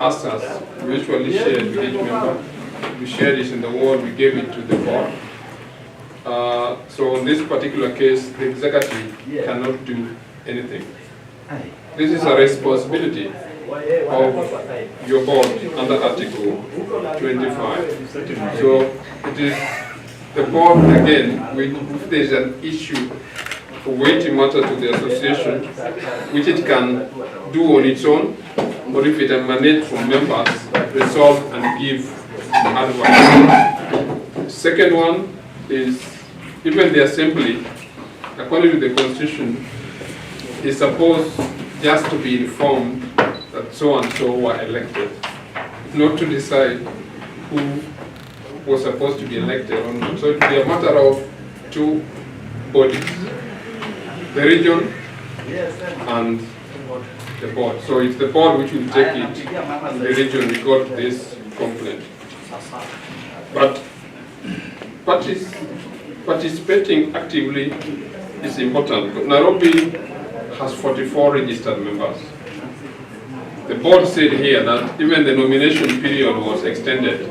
asked us, we usually share with each member. We share this in the word, we gave it to the board. So in this particular case, the executive cannot do anything. This is a responsibility of your board under Article 25. So it is the board, again, if there is an issue, a weighty matter to the association, which it can do on its own, or if it emanates from members, resolve and give advice. Second one is, even the assembly, according to the constitution, is supposed just to be informed that so and so were elected, not to decide who was supposed to be elected or not. So it will be a matter of two bodies, the region and the board. So it's the board which will take it, and the region will got this complaint. But participating actively is important. Nairobi has 44 registered members. The board said here that even the nomination period was extended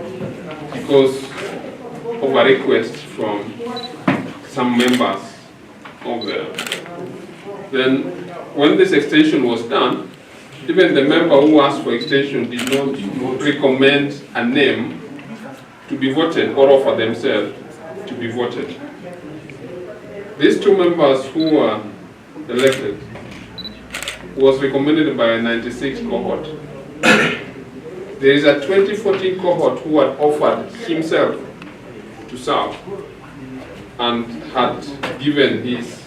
because of a request from some members of them. Then when this extension was done, even the member who asked for extension did not recommend a name to be voted or offer themselves to be voted. These two members who were elected was recommended by a 96 cohort. There is a 2014 cohort who had offered himself to serve and had given his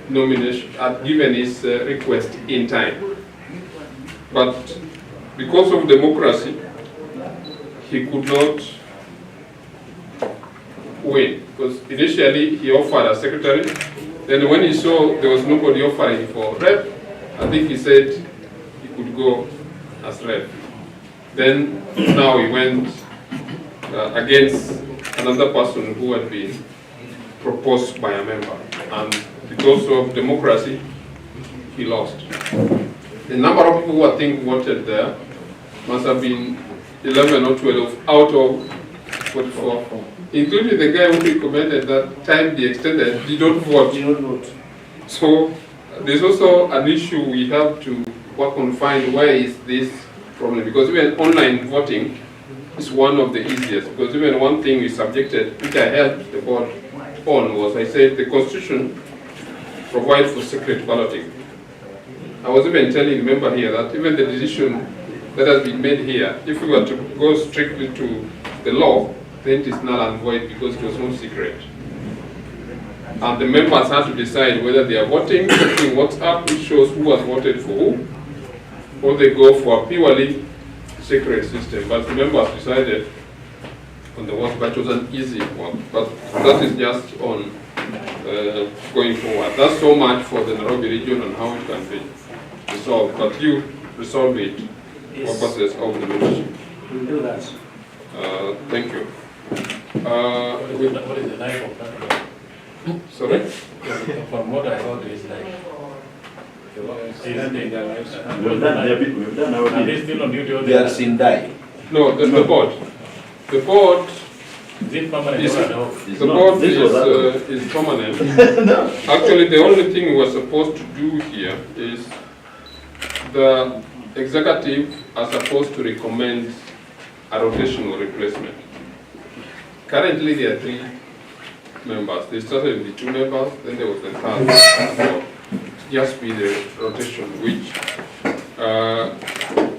nomination, had given his request in time. But because of democracy, he could not win. Because initially he offered a secretary, then when he saw there was nobody offering for rep, I think he said he could go as rep. Then now he went against another person who had been proposed by a member, and because of democracy, he lost. The number of people who I think voted there must have been 11 or 12 out of 44, including the guy who recommended that time be extended, did not vote. So there's also an issue we have to work on, find where is this problem, because even online voting is one of the easiest, because even one thing we subjected, which I helped the board on, was I said the constitution provides for secret balloting. I was even telling the member here that even the decision that has been made here, if we were to go strictly to the law, then it is null and void because it was not secret. And the members have to decide whether they are voting using WhatsApp, which shows who has voted for who, or they go for a purely secret system. But the members decided on the WhatsApp. It was an easy one, but that is just on going forward. That's so much for the Nairobi region and how it can be resolved. But you resolve it for purposes of the membership. We'll do that. Thank you. What is the life of that? Sorry? From what I heard is like, We've done our are they still on duty or They are Sindai. No, the board. The board is it permanent is, or no? the board is permanent. No. Actually, the only thing we're supposed to do here is the executive are supposed to recommend a rotational replacement. Currently, there are 3 members. They started with 2 members, then there was the third. So just be the rotation, which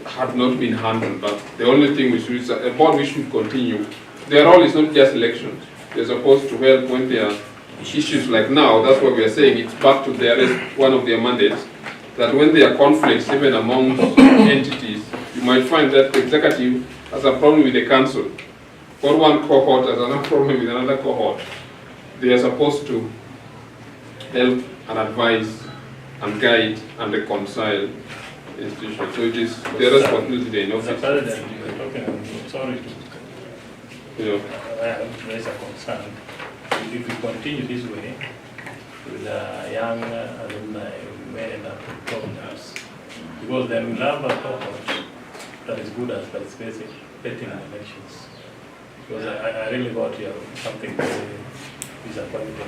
had not been handled. But the only thing we should, a board we should continue. Their role is not just elections. They're supposed to help when there are issues like now. That's what we are saying. It's back to their one of their mandates. That when there are conflicts, even among entities, you might find that the executive has a problem with the council, or one cohort has another problem with another cohort. They are supposed to help and advise and guide and reconcile institutions. So it is their responsibility in As a office. president, you are talking, I'm sorry to I have raised a concern. If we continue this way with the young alumni men and proponents, because then we'll have a cohort that is good as participating in elections. Because I really got here something very disappointing that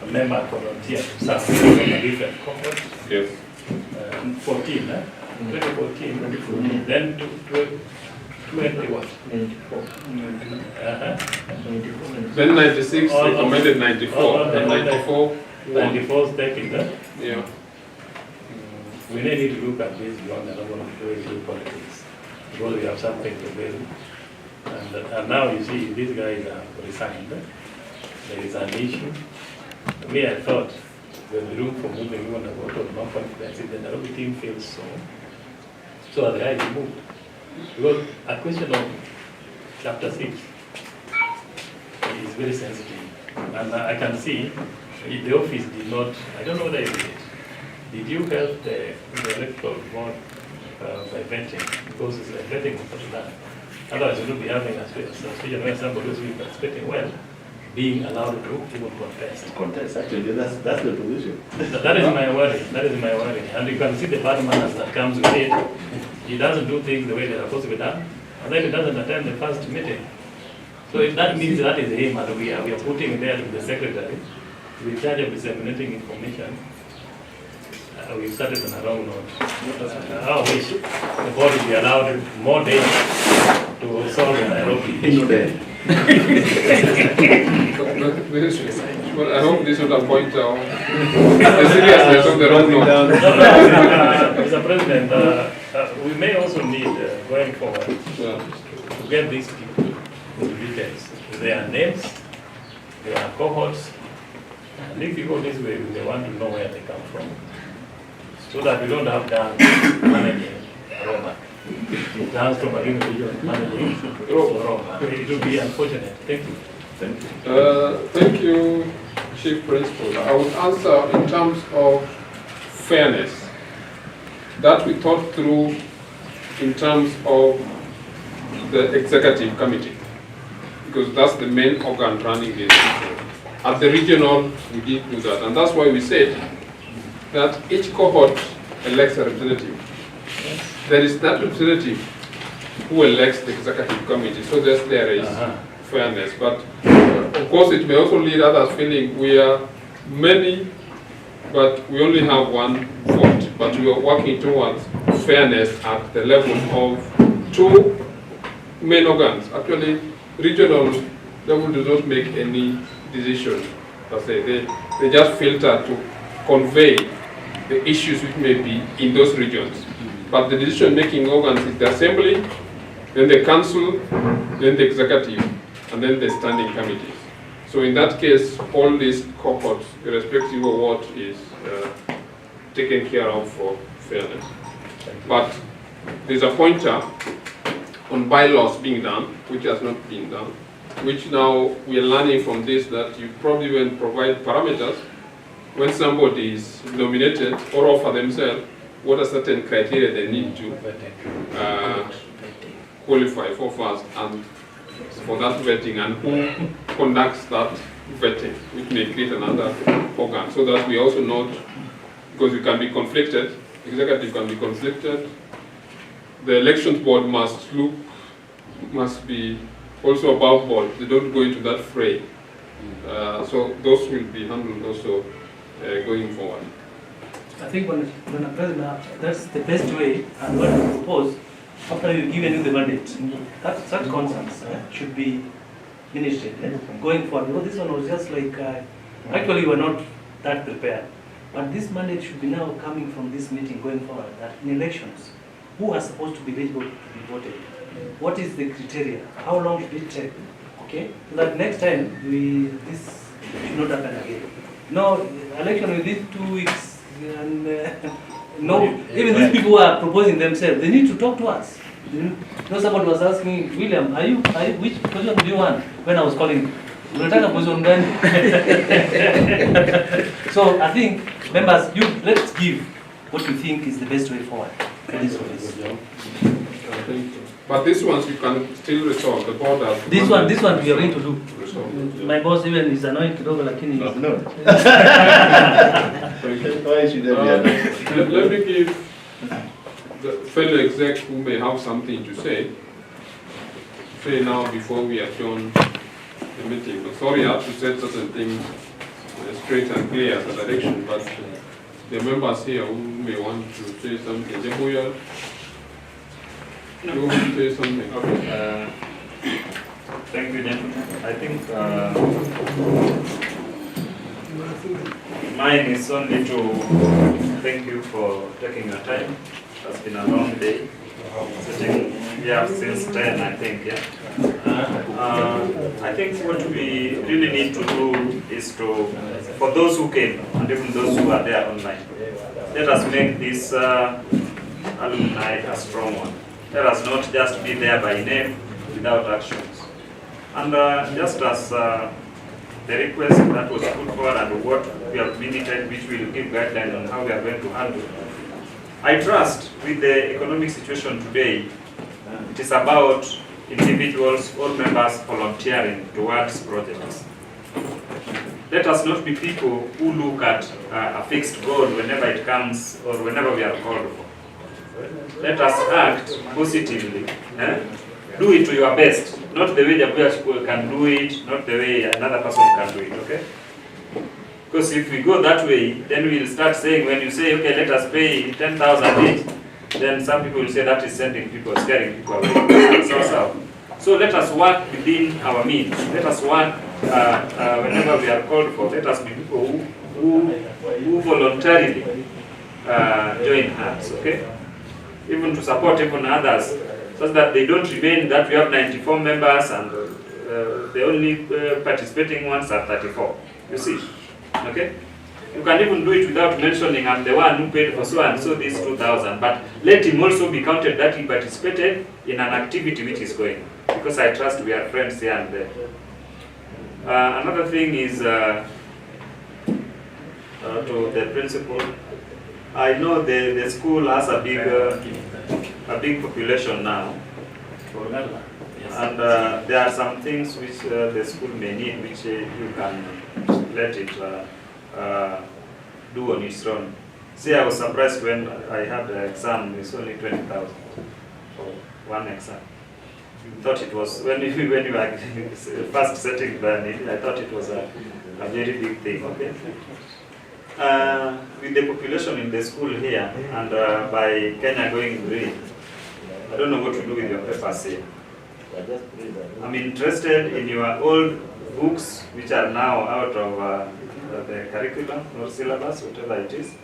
a member volunteered to serve from a different cohort. Yes. 14, 2014. Then to 20 what? 94. Then 96, Oh, they commended 94, and 94 won. 94 is taken, Yeah. We really need to look at this beyond the level of doing politics, because we have something to build. And now you see, these guys are resigned. There is an issue. Me, I thought there's room for moving even a vote of no confidence if the Nairobi team feels so. So the guys moved. Because a question of chapter 6 is very sensitive. And I can see the office did not, I don't know whether it did. Did you help the electoral board by vetting? Because it's like vetting for that. Otherwise, you will be having a situation where somebody who's really participating well, being allowed to even contest. Contest, actually, that's the position. That is my worry. That is my worry. And you can see the bad manners that comes with it. He doesn't do things the way they are supposed to be done, and then he doesn't attend the first meeting. So if that means that is him, and we are putting there to the secretary to be in charge of disseminating information, we've started on a wrong note. I wish the board would be allowed more days to solve the Nairobi issue. Well, I hope this will point out the seriousness of the wrong note. Mr. President, we may also need, going forward, Yeah. to get these people the details. Their names, their cohorts, and if you go this way, they want to know where they come from. So that we don't have Dan managing Roma. Dan's from a unit managing Roma. It will be unfortunate. Thank you. Thank you, Chief Principal. I would answer in terms of fairness. That we thought through in terms of the executive committee, because that's the main organ running this. At the regional, we did do that, and that's why we said that each cohort elects a representative. There is that representative who elects the executive committee, so there is fairness. But of course, it may also lead others feeling we are many, but we only have one vote. But we are working towards fairness at the level of two main organs. Actually, regional level does not make any decision per se. They just filter to convey the issues which may be in those regions. But the decision-making organs is the assembly, then the council, then the executive, and then the standing committees. So in that case, all these cohorts, irrespective of what is taken care of for fairness. But there's a pointer on bylaws being done, which has not been done, which now we are learning from this that you probably will provide parameters when somebody is nominated or offer themselves, what are certain criteria they need to qualify for first, and for that vetting, and who conducts that vetting, which may create another organ, so that we also note, because you can be conflicted, executive can be conflicted, the elections board must be also above board, they don't go into that fray. So those will be handled also going forward. I think when a president, that's the best way, and what I propose, after you've given you the mandate, that such concerns should be ministered going forward. Because this one was just like, actually we were not that prepared. But this mandate should be now coming from this meeting going forward, that in elections, who are supposed to be eligible to be voted? What is the criteria? How long should it take? Okay? So that next time, this should not happen again. No, election within 2 weeks, and no, even these people who are proposing themselves, they need to talk to us. You know, somebody was asking, William, which position do you want? When I was calling, so I think, members, let's give what you think is the best way forward for this office. But these ones you can still resolve. The board has This one we are going to do. resolve. My boss even is annoyed kidogo lakini. No. Why should there be Let me give the fellow exec who may have something to say now before we adjourn the meeting. But sorry, I have to set certain things straight and clear as a direction, but the members here who may want to say something. Jebuya, you want to say something? Okay. Thank you, gentlemen. I think mine is only to thank you for taking your time. It's been a long day. Sitting here since 10, I think, yeah. I think what we really need to do is to, for those who came, and even those who are there online, let us make this alumni a strong one. Let us not just be there by name without actions. And just as the request that was put forward and what we have communicated, which will give guidelines on how we are going to handle, I trust with the economic situation today, it is about individuals or members volunteering towards projects. Let us not be people who look at a fixed goal whenever it comes or whenever we are called for. Let us act positively. Do it to your best, not the way the people can do it, not the way another person can do it, okay? Because if we go that way, then we'll start saying, when you say, okay, let us pay 10,000 each, then some people will say that is sending people, scaring people away. So let us work within our means. Let us work whenever we are called for. Let us be people who voluntarily join hands, okay? Even to support even others, so that they don't remain that we have 94 members and the only participating ones are 34. You see? Okay? You can even do it without mentioning I'm the one who paid for so and so this 2,000, but let him also be counted that he participated in an activity which is going. Because I trust we are friends here and there. Another thing is to the principal. I know the school has a big population now, and there are some things which the school may need, which you can let it do on its own. See, I was surprised when I had the exam. It's only 20,000 for one exam. I thought it was when you were first setting the need. I thought it was a very big thing. Okay. With the population in the school here, and by Kenya going green, I don't know what to do with your papers here. I'm interested in your old books, which are now out of the curriculum or syllabus, whatever it is.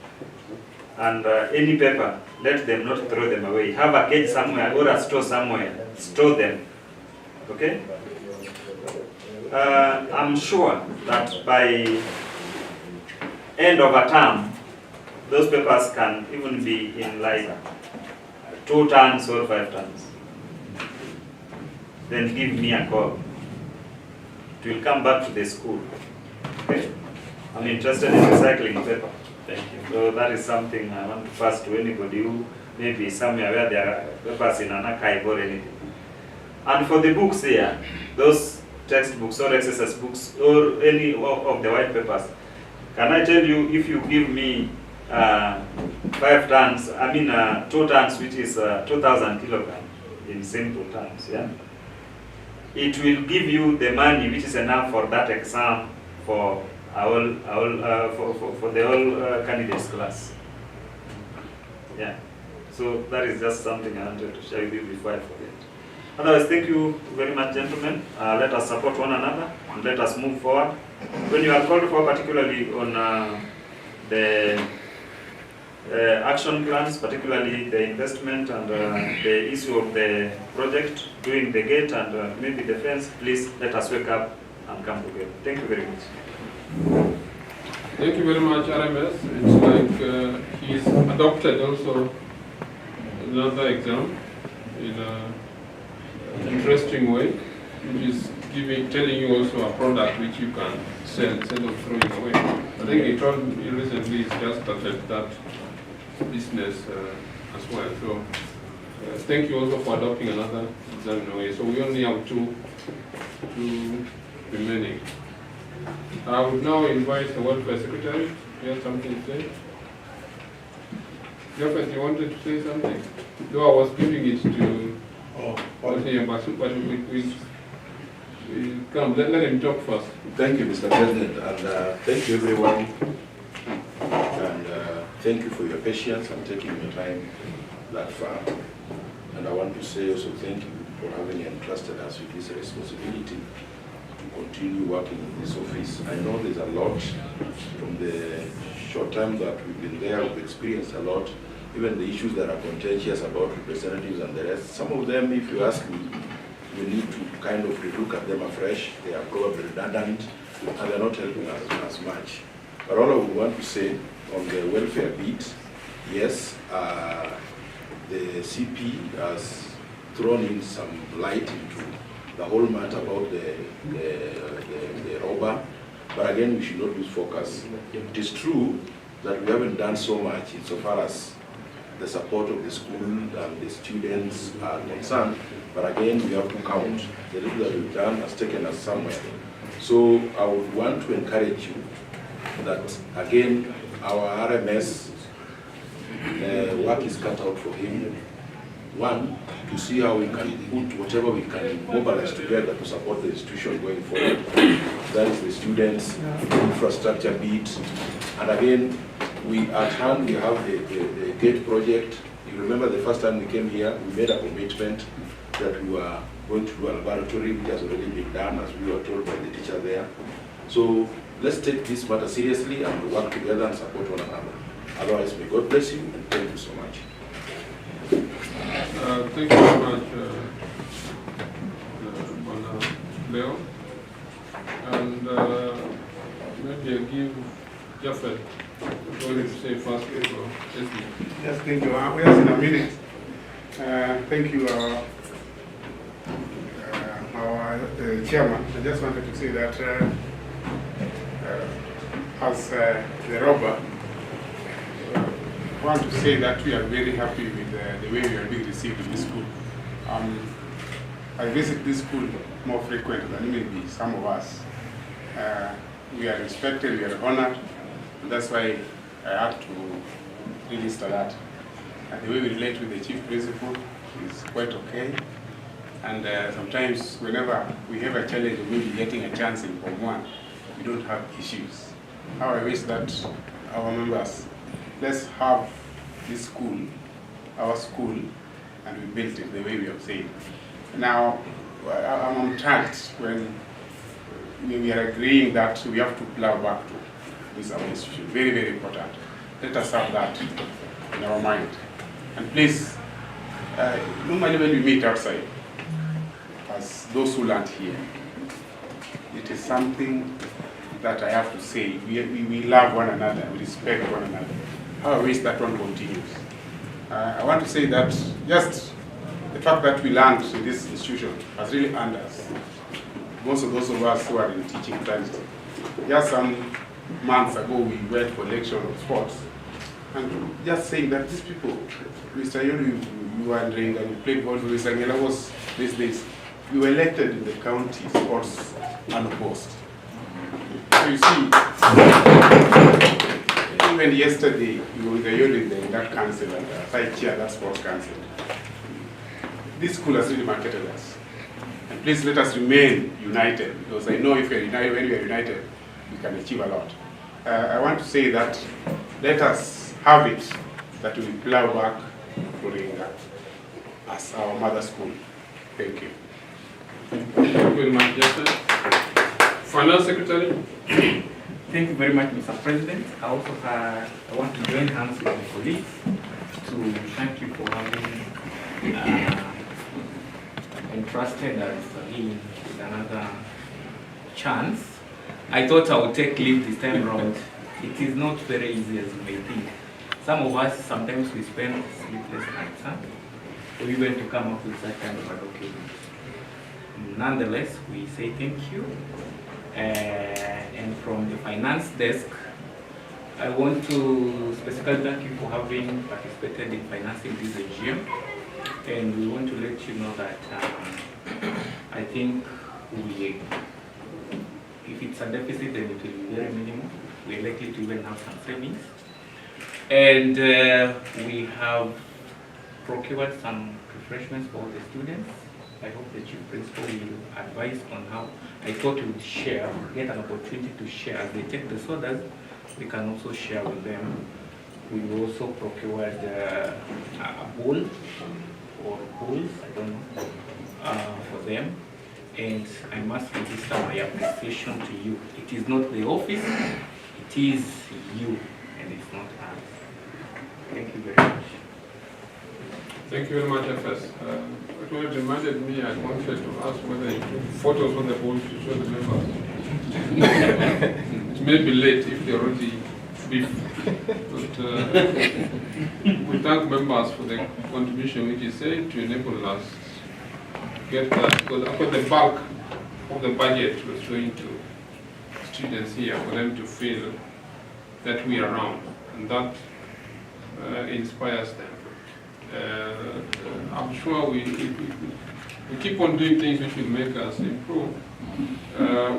And any paper, let them not throw them away. Have a cage somewhere or a store somewhere. Store them. Okay? I'm sure that by end of a term, those papers can even be in like 2 tons or 5 tons. Then give me a call. It will come back to the school. Okay? I'm interested in recycling paper. Thank you. So that is something I want to pass to anybody who may be somewhere where there are papers in an archive or anything. And for the books here, those textbooks or exercise books or any of the white papers, can I tell you, if you give me 5 tons, 2 tons, which is 2,000 kilograms in simple terms, yeah? It will give you the money which is enough for that exam for for the whole candidates class. Yeah. So that is just something I wanted to share with you before I forget. Otherwise, thank you very much, gentlemen. Let us support one another and let us move forward. When you are called for, particularly on the action plans, particularly the investment and the issue of the project, doing the gate and maybe the fence, please let us wake up and come together. Thank you very much. Thank you very much, RMS. It's like he's adopted also another exam in an interesting way, which is telling you also a product which you can sell instead of throwing away. I think he told me recently he's just started that business as well. So thank you also for adopting another exam in a way. So we only have two remaining. I would now invite the Welfare Secretary. You have something to say? Jeffrey, you wanted to say something? Though I was giving it to him, but we come. Let him talk first. Thank you, Mr. President, and thank you, everyone. And thank you for your patience and taking your time that far. And I want to say also thank you for having entrusted us with this responsibility to continue working in this office. I know there's a lot. From the short time that we've been there, we've experienced a lot. Even the issues that are contentious about representatives and the rest, some of them, if you ask me, we need to kind of relook at them afresh. They are probably redundant and they're not helping us as much. But all I would want to say on the welfare beat, yes, the CP has thrown in some light into the whole matter about the Roba. But again, we should not lose focus. It is true that we haven't done so much insofar as the support of the school and the students are concerned, but again, we have to count. The little that we've done has taken us somewhere. So I would want to encourage you that, again, our RMS work is cut out for him. One, to see how we can put whatever we can mobilize together to support the institution going forward. That is the students, infrastructure bit, and again, we at hand we have the gate project. You remember the first time we came here, we made a commitment that we were going to do a laboratory, which has already been done, as we were told by the teacher there. So let's take this matter seriously and work together and support one another. Otherwise, may God bless you and thank you so much. Thank you very much, Leo. And maybe I give Jeffrey going to say first. Yes, thank you. We are in a minute. Thank you, our chairman. I just wanted to say that as the Roba, I want to say that we are very happy with the way we are being received in this school. I visit this school more frequently than maybe some of us. We are respected, we are honored, and that's why I had to register that. And the way we relate with the chief principal is quite okay. And sometimes whenever we have a challenge of maybe getting a chance in Form 1, we don't have issues. How I wish that our members, let's have this school, our school, and we built it the way we have said. Now, I'm touched when we are agreeing that we have to plow back to this our institution. Very, very important. Let us have that in our mind. And please, normally when we meet outside, as those who land here, it is something that I have to say. We love one another, we respect one another. How I wish that one continues. I want to say that just the fact that we learned in this institution has really earned us. Most of those of us who are in teaching times, just some months ago we went for election of sports, and just saying that these people, Mr. Yolu, you were wondering, and you played golf with Mr. Ngela was these days, you were elected in the county sports unopposed. So you see, even yesterday, you were in that council and I chair that sports council. This school has really marketed us. And please let us remain united, because I know if we are united, when we are united, we can achieve a lot. I want to say that let us have it that we plow back to Ringa as our mother school. Thank you. Thank you very much, Jeffrey. Finance Secretary. Thank you very much, Mr. President. I also I want to join hands with my colleagues to thank you for having entrusted us in with another chance. I thought I would take leave this time around. It is not very easy as you may think. Some of us, sometimes we spend sleepless nights, or even to come up with that kind of a document. Nonetheless, we say thank you. And from the finance desk, I want to specifically thank you for having participated in financing this AGM. And we want to let you know that I think if it's a deficit, then it will be very minimal. We're likely to even have some savings. And we have procured some refreshments for all the students. I hope the chief principal will advise on how. I thought we would share, get an opportunity to share. As they take the sodas, we can also share with them. We also procured a bowl or bowls, I don't know, for them. And I must register my appreciation to you. It is not the office, it is you, and it's not us. Thank you very much. Thank you very much, FS. It was reminded me, I wanted to ask whether you took photos on the board to show the members. It may be late if they already beef. But we thank members for the contribution which is said to enable us to get that, because the bulk of the budget was going to students here for them to feel that we are around, and that inspires them. I'm sure we keep on doing things which will make us improve.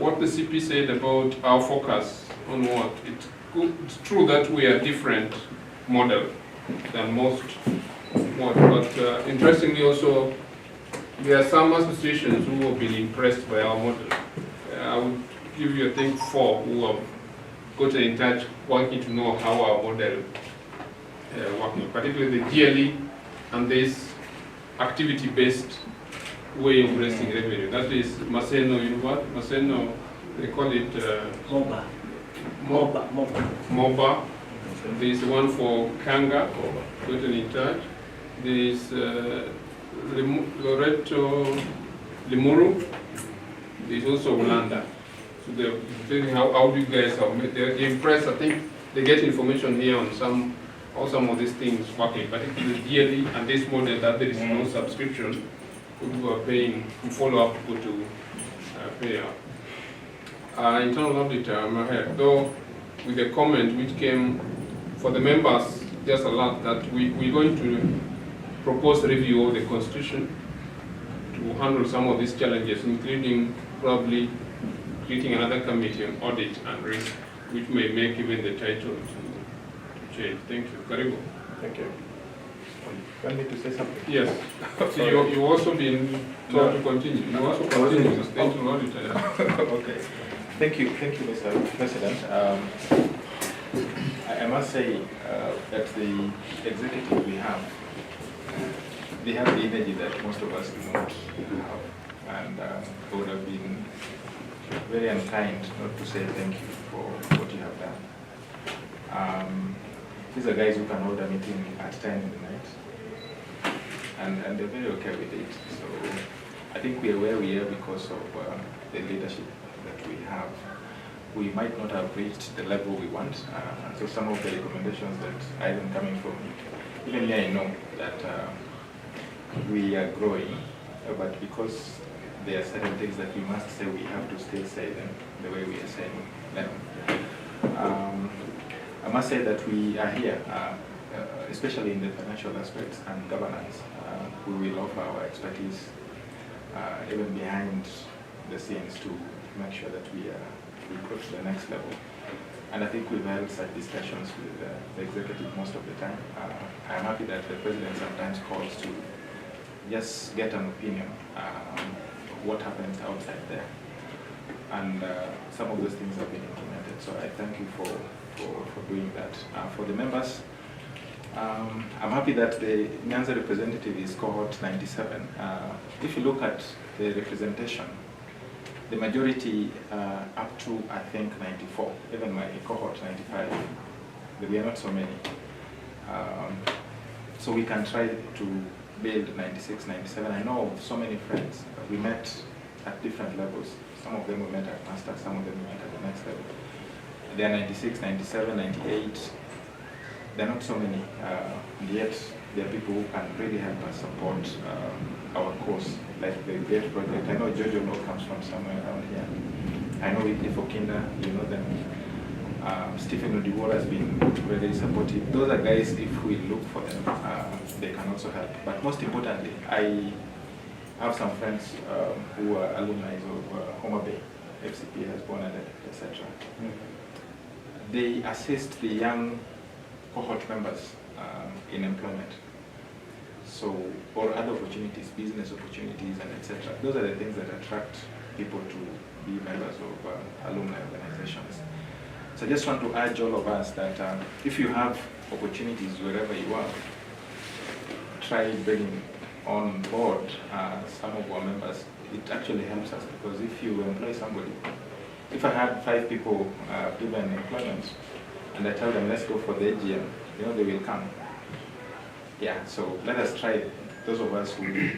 What the CP said about our focus on what, it's true that we are different model than most, but interestingly also, there are some associations who have been impressed by our model. I would give you, I think, 4 who have gotten in touch wanting to know how our model working, particularly the GLE and this activity-based way of raising revenue. That is Maseno, you know what? Maseno, they call it MOBA. There's one for Kanga, gotten in touch. There's Loreto Limuru. There's also Ulanda. So they're telling how you guys have made. They're impressed. I think they get information here on some of these things working, particularly yearly and this model that there is no subscription. People are paying, you follow up people to pay up. Internal auditor, I'm ahead. Though with a comment which came for the members, just a lot that we're going to propose review of the Constitution to handle some of these challenges, including probably creating another committee on audit and risk, which may make even the title to change. Thank you. Karibu. Thank you. Want me to say something? Yes. So you also been told to continue. You also continue as the internal auditor. Yeah. Okay. Thank you, Mr. President. I must say that the executive we have, they have the energy that most of us do not have, and it would have been very unkind not to say thank you for what you have done. These are guys who can hold a meeting at 10 in the night, and they're very okay with it. So I think we are where we are because of the leadership that we have. We might not have reached the level we want, so some of the recommendations that I've been coming from, even here I know that we are growing, but because there are certain things that we must say, we have to still say them the way we are saying them. I must say that we are here, especially in the financial aspects and governance. We will offer our expertise even behind the scenes to make sure that we go to the next level. And I think we've held such discussions with the executive most of the time. I'm happy that the president sometimes calls to just get an opinion of what happens outside there. And some of those things have been implemented. So I thank you for doing that. For the members, I'm happy that the Nyanza representative is cohort 97. If you look at the representation, the majority up to, I think, 94, even my cohort 95, we are not so many. So we can try to build 96, 97. I know of so many friends. We met at different levels. Some of them we met at master, some of them we met at the next level. They are 96, 97, 98. There are not so many, and yet there are people who can really help us support our course, like the GATE project. I know Jojo Law comes from somewhere around here. I know Whitney for Kinder, you know them. Stephen Odiwara has been very supportive. Those are guys, if we look for them, they can also help. But most importantly, I have some friends who are alumni of Homa Bay, FCP has born, etc. They assist the young cohort members in employment. So, or other opportunities, business opportunities, and etc. Those are the things that attract people to be members of alumni organizations. So I just want to urge all of us that if you have opportunities wherever you are, try bringing on board some of our members. It actually helps us, because if you employ somebody, if I had 5 people given employment and I tell them let's go for the AGM, you know, they will come. Yeah, so let us try, those of us who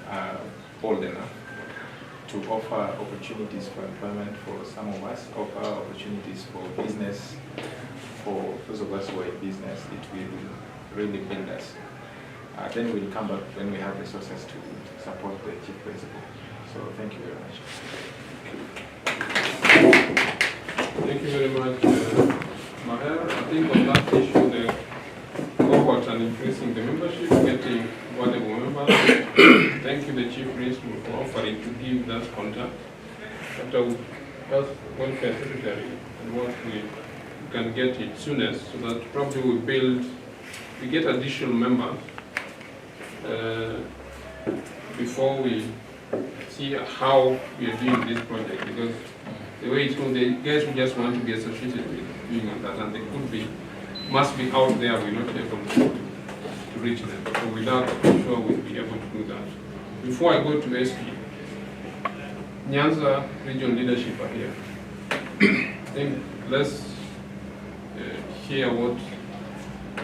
are old enough, to offer opportunities for employment for some of us, offer opportunities for business for those of us who are in business. It will really build us. Then we'll come back when we have resources to support the chief principal. So thank you very much. Thank you very much, Maher. I think on that issue, the cohort and increasing the membership, getting valuable members. Thank you, the chief principal, for offering to give that contact. But I would ask welfare secretary and what we can get it soonest, so that probably we get additional members before we see how we are doing this project, because the way it's going, the guys who just want to be associated with doing that, and they must be out there, we're not able to reach them. So without, I'm sure we'll be able to do that. Before I go to SP, Nyanza regional leadership are here. I think let's hear what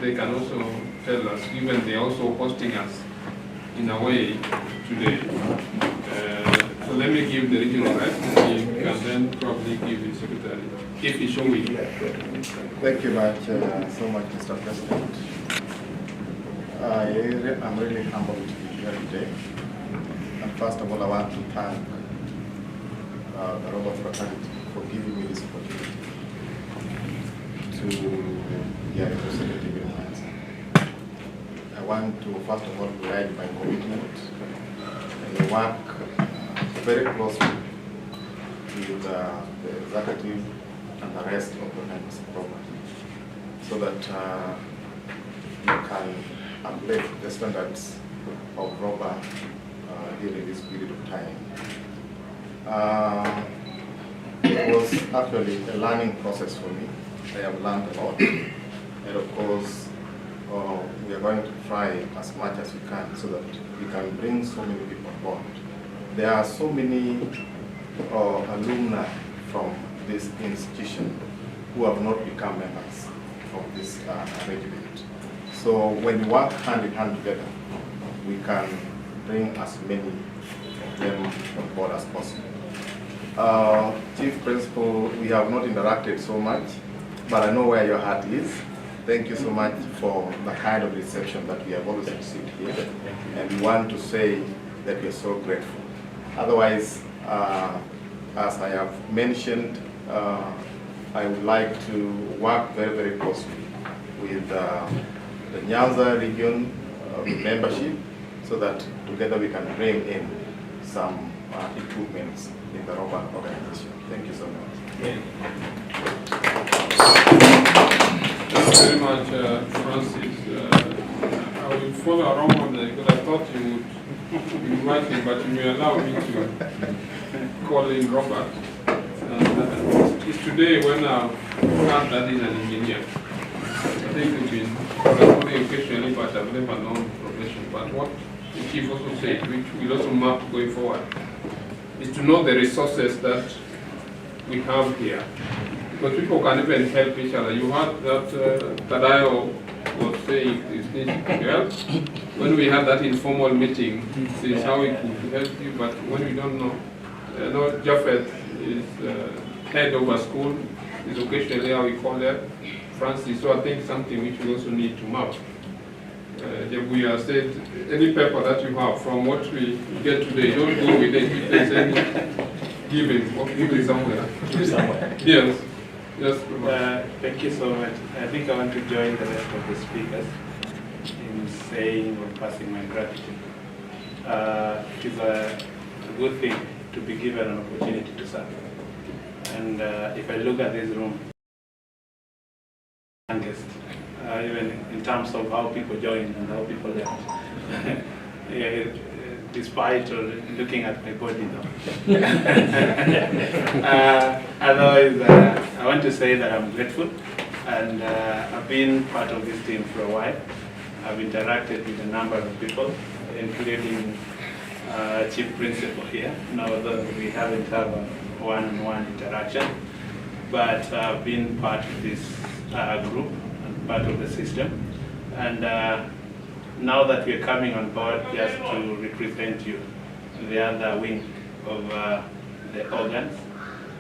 they can also tell us, given they're also hosting us in a way today. So let me give the regional rep, he can then probably give the secretary, if he's showing. Thank you so much, Mr. President. I'm really humbled to be here today. And first of all, I want to thank the Roba fraternity for giving me this opportunity to be a representative in Nyanza. I want to first of all pledge my commitment and work very closely with the executive and the rest of the members program, so that we can uplift the standards of Roba during this period of time. It was actually a learning process for me. I have learned a lot, and of course we are going to try as much as we can so that we can bring so many people on board. There are so many alumni from this institution who have not become members of this regiment. So when we work hand in hand together, we can bring as many of them on board as possible. Chief Principal, we have not interacted so much, but I know where your heart is. Thank you so much for the kind of reception that we have always received here. And we want to say that we are so grateful. Otherwise, as I have mentioned, I would like to work very, very closely with the Nyanza region membership, so that together we can bring in some improvements in the Roba organization. Thank you so much. Thank you very much, Francis. I will follow around on that, because I thought you would invite me, but you allow me to call in Robert. It's today when I've heard that he's an engineer. I think we've been corresponding occasionally, but I've never known profession. But what the chief also said, which we'll also map going forward, is to know the resources that we have here. Because people can even help each other. You heard that Tadayo was saying this needs to be helped. When we had that informal meeting, this is how we could help you, but when we don't know, Japheth is head of a school, is occasionally how we call that, Francis. So I think something which we also need to map. We have said, any paper that you have from what we get today, don't go with it. If there's any give it somewhere. Yes. Yes. Thank you so much. I think I want to join the rest of the speakers in saying or passing my gratitude. It is a good thing to be given an opportunity to serve. And if I look at this room, youngest terms of how people join and how people left. Yeah, despite looking at my body though. Otherwise, I want to say that I'm grateful, and I've been part of this team for a while. I've interacted with a number of people, including Chief Principal here, now though we haven't had a one-on-one interaction, but I've been part of this group and part of the system. And now that we're coming on board just to represent you, the other wing of the organs,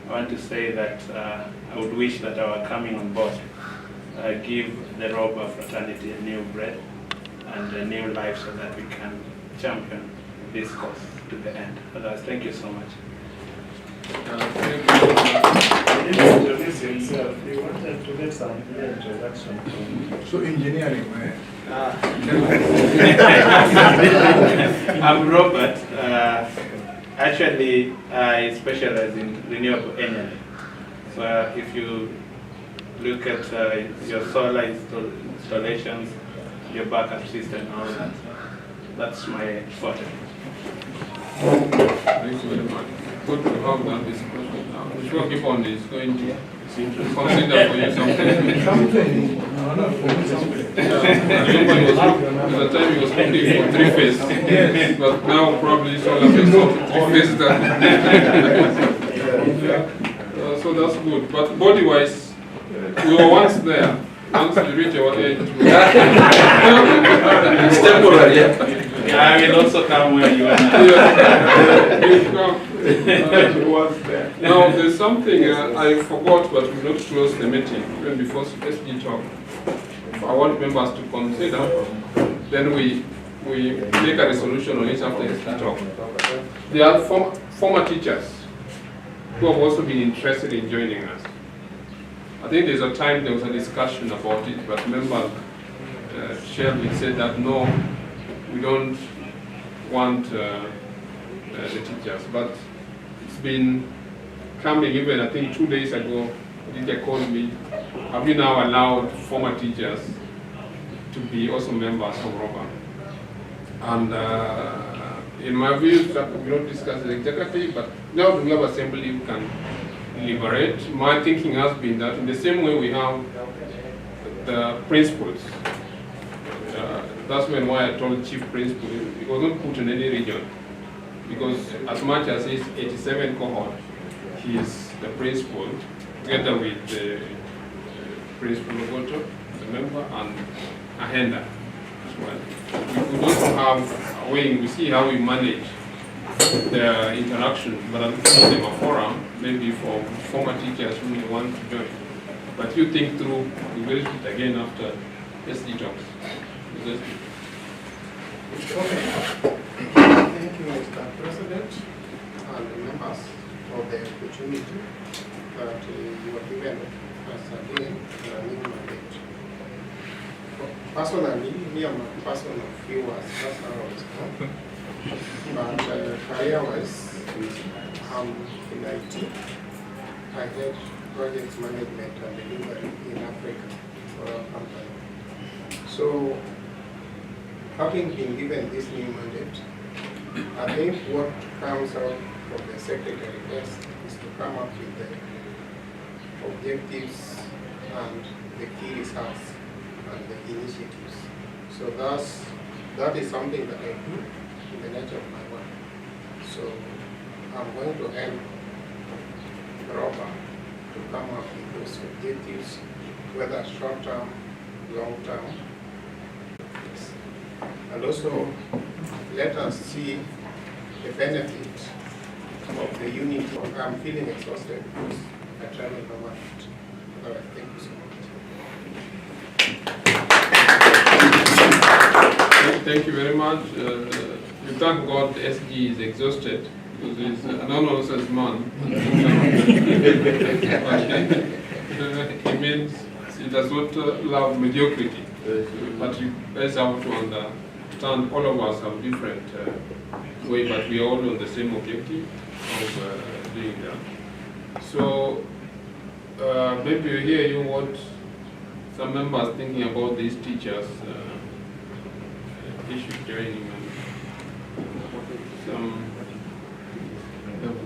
I want to say that I would wish that our coming on board give the Roba fraternity a new breath and a new life so that we can champion this cause to the end. Otherwise, thank you so much. He didn't introduce himself. He wanted to get some introduction. So engineering, man. I'm Robert. Actually, I specialize in renewable energy. So if you look at your solar installations, your backup system, and all that, that's my forte. Thank you very much. Good to have that discussion now. I'm sure Gibon is going to consider for you something. Something. No, not for me, something. I remember at the time he was looking for 3 phase. Yes. But now probably solar phase, so 3 phase that. So that's good. But body wise, we were once there. Once we reach our age. It's temporary, yeah. I will also come where you are now. Now, there's something I forgot, but we not close the meeting even before SG talk. I want members to consider. Then we make a resolution on it after SG talk. There are former teachers who have also been interested in joining us. I think there's a time there was a discussion about it, but member Shelby said that no, we don't want the teachers, but it's been coming. Even I think 2 days ago, teacher called me. Have you now allowed former teachers to be also members of Roba? And in my view, that we don't discuss the executive, but now we have assembly, we can deliberate. My thinking has been that in the same way we have the principals. That's why I told Chief Principal, it was not put in any region. Because as much as he's 87 cohort, he is the principal, together with the Principal Logoto, the member, and Ahenda as well. We could also have a way, we see how we manage the interaction, but I'll give them a forum, maybe for former teachers who may want to join. But you think through, we will do it again after SD talks. Okay. Thank you, Mr. President, and members for the opportunity that you are given us again a new mandate. Personally, me and my personal viewers, that's how I was born. But career-wise, I'm in IT. I did project management and delivery in Africa for our company. So, having been given this new mandate, I think what comes out from the secretary first is to come up with the objectives and the key results and the initiatives. So that is something that I do in the nature of my work. So I'm going to help Roba to come up with those objectives, whether short-term, long-term, and also let us see the benefit of the unity. I'm feeling exhausted because I travel a lot. Thank you so much. Thank you very much. We thank God the SG is exhausted because he's a no-nonsense man. He means he does not love mediocrity. But you guys have to understand all of us have different way, but we are all on the same objective of doing that. So maybe you hear you what some members thinking about these teachers issue joining.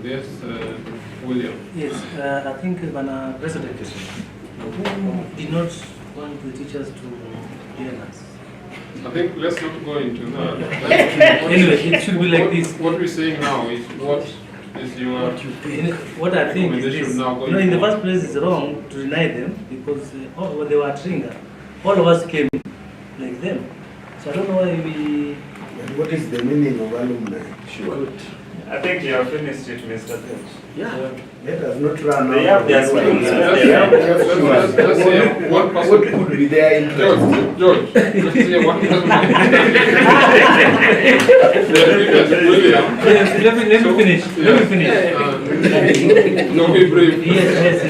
Yes, William. Yes, I think, President, who did not want the teachers to join us? I think let's not go into that. Anyway, it should be like this. What we're saying now is what is your what I think is recommendation this. now going In the forward? first place, it's wrong to deny them because when they were Tringa, all of us came like them. So I don't know why we. What is the meaning of alumni? Sure. I think you have finished it, Mr. Judge. Yeah. Let us not run They out have their of skills. Let's say one person. What could be their interest? George, let's say one person. William. Yes, let me finish. Let me finish. No, be brief. Yes.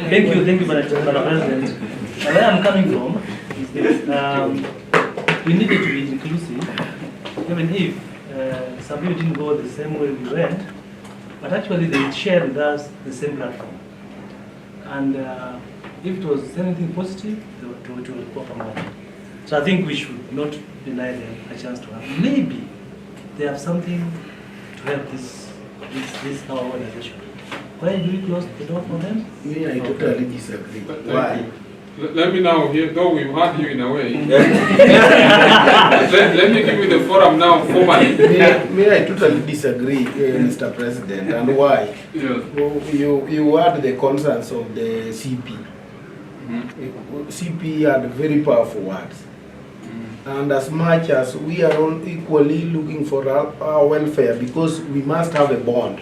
Thank you, Madam President. Where I'm coming from is this. We needed to be inclusive, even if some people didn't go the same way we went, but actually they shared with us the same platform. And if it was anything positive, they will promote. So I think we should not deny them a chance to have. Maybe they have something to help this our organization. Why do we close the door for them? Me, I totally disagree. Why? Let me now hear, though we've had you in a way. let me give you the forum now formally. Me, I totally disagree, Mr. President, and why? Yes. You had the concerns of the CP. CP had very powerful words. And as much as we are all equally looking for our welfare, because we must have a bond.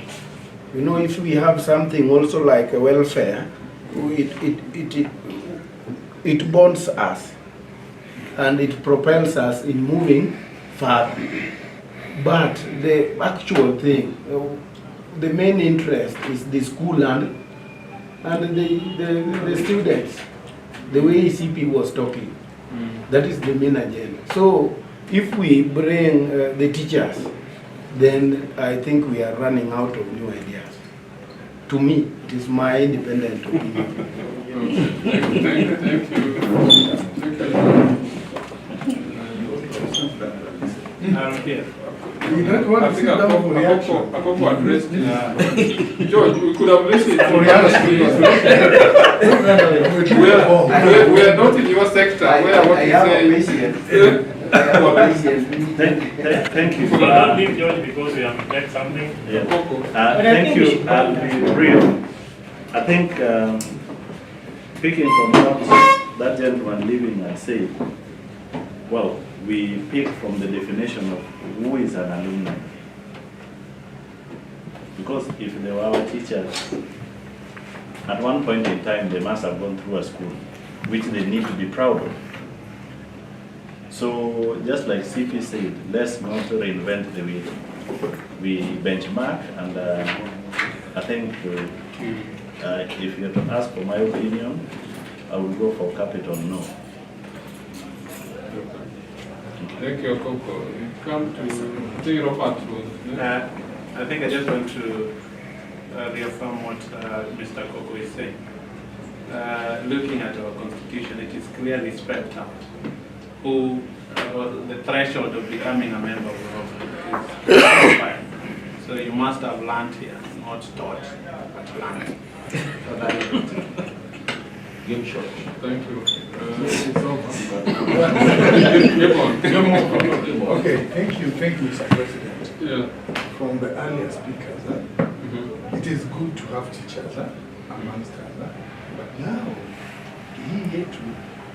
You know, if we have something also like a welfare, it bonds us and it propels us in moving further. But the actual thing, the main interest is the school and the students. The way CP was talking, that is the main agenda. So if we bring the teachers, then I think we are running out of new ideas. To me, it is my independent opinion. Thank you. Here. You don't want to sit down for reaction. Akoko addressed George, we could have listened to we are not in your sector where what you say. Thank you. I'll leave George because we have prepared something. Thank you. I'll be brief. I think, speaking from what that gentleman leaving had said, well, we pick from the definition of who is an alumni. Because if they were our teachers, at one point in time, they must have gone through a school, which they need to be proud of. So, just like CP said, let's not reinvent the wheel. We benchmark, and I think if you have to ask for my opinion, I will go for capital no. Thank you, Akoko. We come to, I think Robert was. I think I just want to reaffirm what Mr. Akoko is saying. Looking at our constitution, it is clearly spelled out who the threshold of becoming a member of the is. So you must have learned here, not taught, but learned. So that is it. Game shot. Thank you. Okay, thank you, Mr. President. Yeah. From the earlier speakers, it is good to have teachers amongst us, but now, he yet to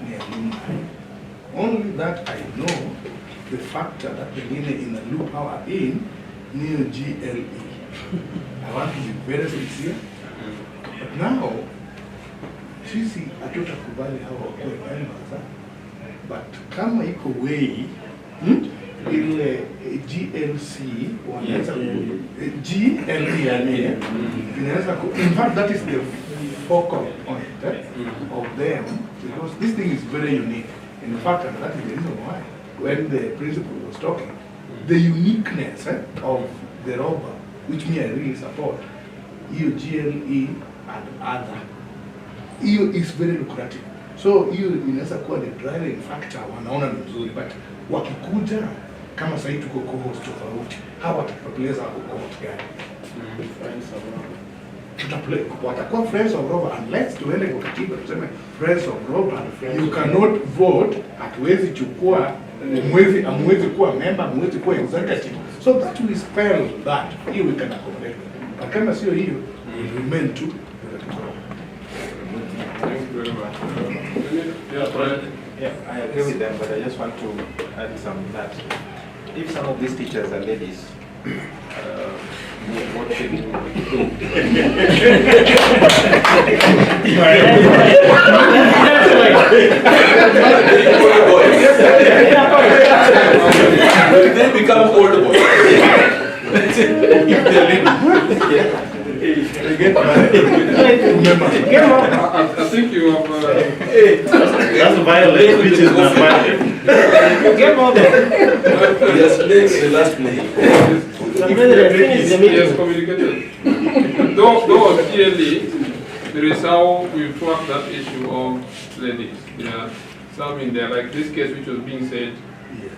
the alumni. Only that I know the factor that pengine in a loop power in new GLE. I want to be very sincere, but now sisi hatutakubali hawa wakuwe members, but kama iko way ile GLC wanaweza GLE yani inaweza in fact that is the focal point of them, because this thing is very unique. In fact, and that is the reason why when the principal was talking, the uniqueness of the Roba, which me I really support, EU, GLE and other, EU is very lucrative. So hiyo inaweza kuwa the driving factor, wanaona ni nzuri, but wakikuja kama sasa tuko cohorts tofauti, hawa tutapeleza hapo cohort gani? Watakuwa friends of Roba unless tuende kwa katiba tuseme friends of Roba, you cannot vote, hatuwezi chukua, amwezi kuwa member, amwezi kuwa executive. So that will spell that here we can accommodate. But kama sio hiyo, we remain to Thank you very much. Yeah, I agree with them, but I just want to add some that if some of these teachers are ladies, what should we do? They become old boys. I think you have. That's violent, which is not violent. Yes, next, the last minute. Yes, communicated. Though clearly, there is how we track that issue of ladies. There are some in there, like this case which was being said,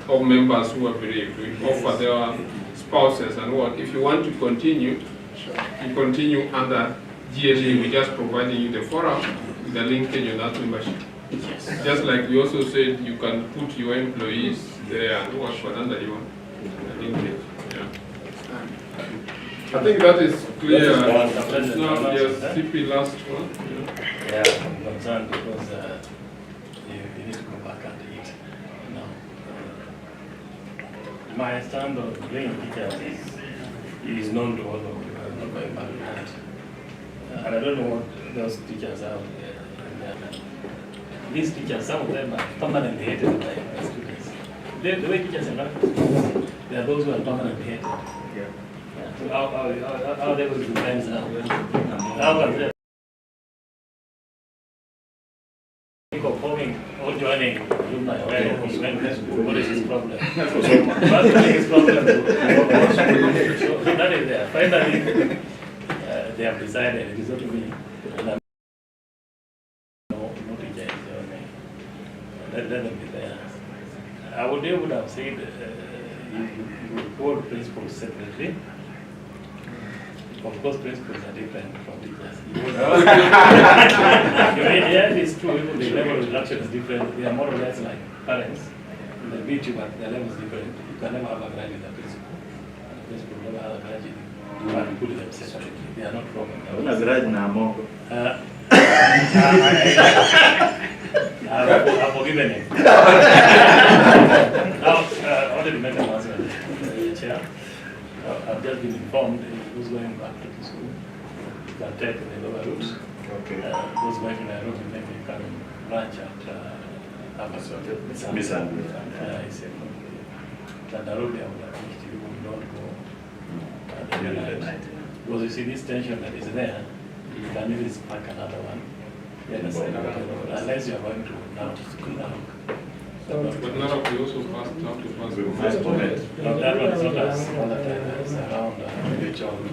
of members who are bereaved. We offer their spouses and what. If you want to continue, you continue under GLA. We're just providing you the forum with the linkage on that membership. Just like we also said, you can put your employees there and work for under your linkage. Yeah. I think that is clear. Now, yes, CP last one. Yeah, I'm concerned because you need to go back and eat. Now, my stand on playing teachers is known to all of you. I'm not going back to that. And I don't know what those teachers are. These teachers, some of them are permanently hated by students. The way teachers are not, there are those who are permanently hated. Yeah. So how are they going to be friends now? How can they? Forming or joining alumni, what is his problem? What's the biggest problem? So that is there. Finally, they have decided it is not to be. No teacher is joining. Let them be there. I would have said you would call principals separately. Of course, principals are different from teachers. Yeah, it's true. Even the level of instruction is different. They are more or less like parents. They beat you, but their level is different. You can never have a grudge with the principal. The principal will never have a grudge with you. You have to put them separately. They are not from. I've forgiven him. Now, I wanted to make an announcement, Chair. I've just been informed who's going back to the school. You can take the lower route. Okay. Those going to Nairobi, maybe you can branch at Misunderstood. Nairobi, I would have wished you don't go at the night. Because you see this tension that is there, you can even spark another one. Unless you are going to now. But none of you also passed out to pass. No, that one is not as all the time. It's around the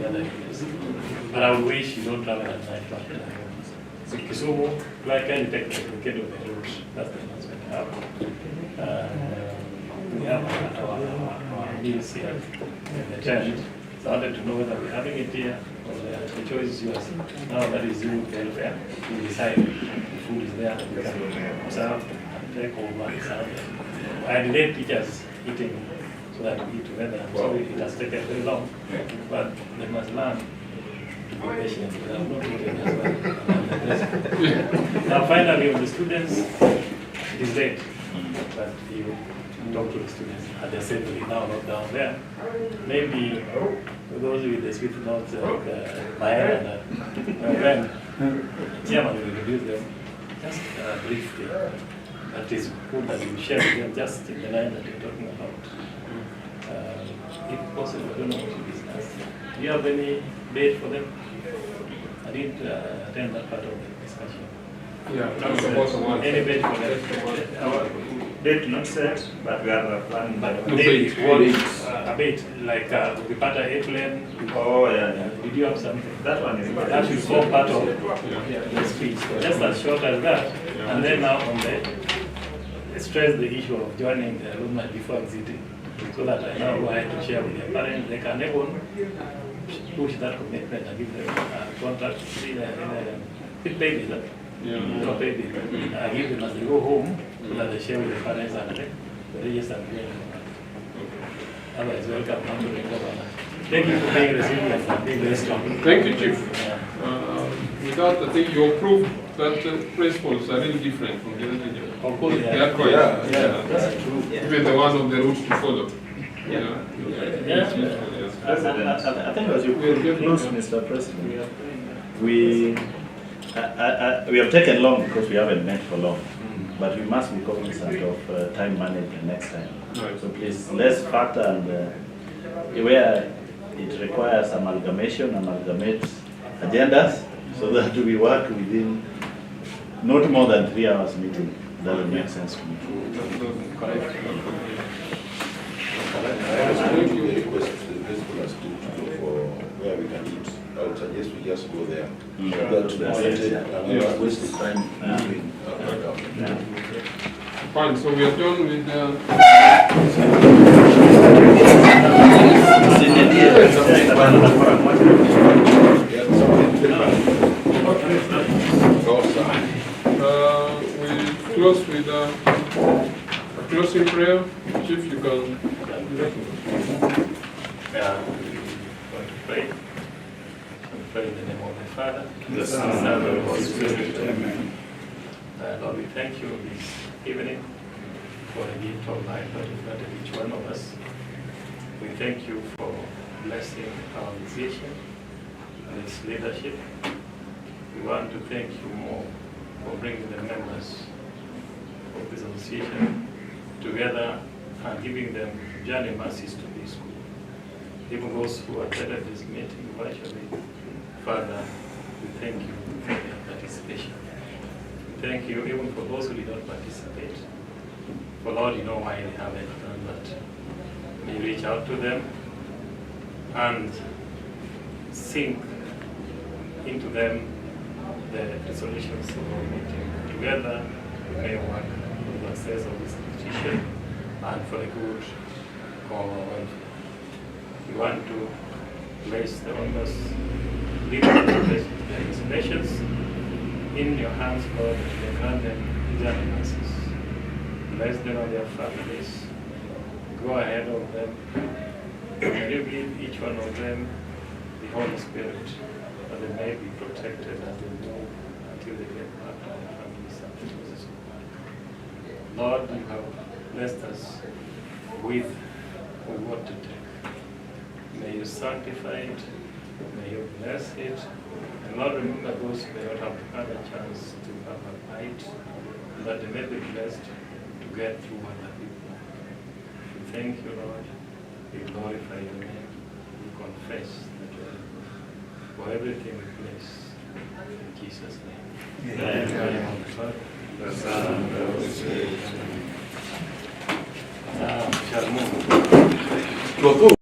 other areas. But I would wish you don't travel at night. So Kisumu, like any technical get of the route. That's the announcement we have. We have our meals here in the tent. So I wanted to know whether we're having it here or the choice is yours. Now that is you welfare. You decide the food is there. You can observe. Take over and serve them. I delayed teachers eating so that we eat together. I'm sorry it has taken very long, but they must learn to be patient. I'm not eating as well. Now finally on the students, it is late, but you talk to the students at the assembly, now not down there. Maybe for those with the sweet notes, Maya and Ben, chairman will introduce them just briefly. That is food that you share with them just in the line that you're talking about. If possible, I don't know what you discussed. Do you have any date for them? I didn't attend that part of the discussion. Yeah, that's the one. Any date for them? date not set, but we are planning that. Maybe a bit like the part of airplane. Oh, yeah. Did you have something? That one is That should form part of the speech. Just as short as that. And then now on the stress the issue of joining the alumni before exiting, so that I now go ahead to share with their parents. They can even push that commitment and give them a contract with babies. No baby. I give them as they go home, so that they share with their parents and they just agree. Otherwise, welcome now to the governor. Thank you for being resilient and being very strong. Thank you, Chief. With that, I think you approve that principles are really different from the other region. Of course, They are quite, that's true. even the one of the routes to follow. I think as you close, Mr. President, we have taken long because we haven't met for long, but we must be cognizant of time management next time. Right. So please, let's factor and where it requires amalgamate agendas so that we work within not more than 3 hours meeting. That would make sense to me. Where we can eat. I would suggest we just go there. Waste time doing. Fine, so we are done with we close with a closing prayer. Chief, you can. Pray. Pray in the name of the Father, the Son, and the Holy Spirit. Amen. Lord, we thank you this evening for the gift of life that you've granted each one of us. We thank you for blessing our organization and its leadership. We want to thank you more for bringing the members of this association together and giving them journey mercies to this school. Even those who attended this meeting virtually, Father, we thank you for their participation. We thank you even for those who did not participate. For Lord, you know why they haven't done that. May you reach out to them and sink into them the solutions of our meeting. Together, we may work for the success of this institution and for the good of our welfare. We want to place the honors, leaders, the nations in your hands, Lord, that you grant them journey mercies. Bless them and their families. Go ahead of them. And you give each one of them the Holy Spirit, that they may be protected as they move until they get back to their families and to Jesus. Lord, you have blessed us with what to take. May you sanctify it, may you bless it, and Lord, remember those who may not have had a chance to have a bite, that they may be blessed to get through other people. We thank you, Lord. We glorify your name. We confess that you are for everything we place in Jesus' name. Amen. Amen. The Son, and the Holy Spirit. Shall move.